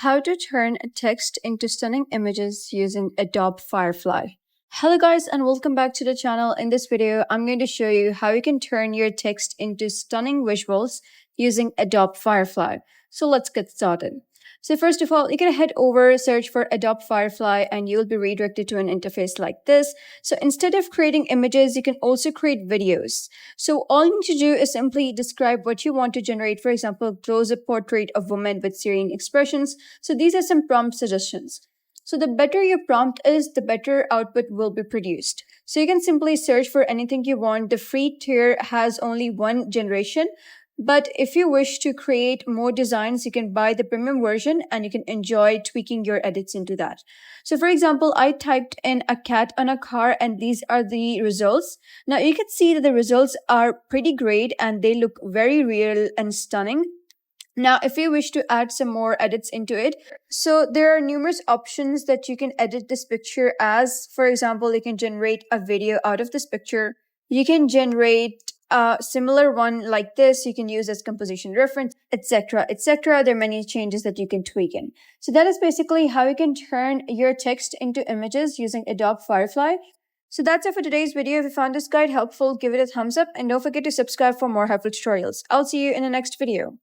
How to turn text into stunning images using Adobe Firefly. Hello guys and welcome back to the channel. In this video, I'm going to show you how you can turn your text into stunning visuals using Adobe Firefly. So let's get started. So first of all, you can head over, search for Adobe Firefly, and you'll be redirected to an interface like this. So instead of creating images, you can also create videos. So all you need to do is simply describe what you want to generate. For example, close-up portrait of women with serene expressions. So these are some prompt suggestions. So the better your prompt is, the better output will be produced. So you can simply search for anything you want. The free tier has only one generation. But if you wish to create more designs, you can buy the premium version and you can enjoy tweaking your edits into that. So for example, I typed in a cat on a car and these are the results. Now you can see that the results are pretty great and they look very real and stunning. Now, if you wish to add some more edits into it, so there are numerous options that you can edit this picture as. For example, you can generate a video out of this picture. You can generate a similar one like this. You can use as composition reference, etc., etc. There are many changes that you can tweak in. So that is basically how you can turn your text into images using Adobe Firefly. So that's it for today's video. If you found this guide helpful, give it a thumbs up and don't forget to subscribe for more helpful tutorials. I'll see you in the next video.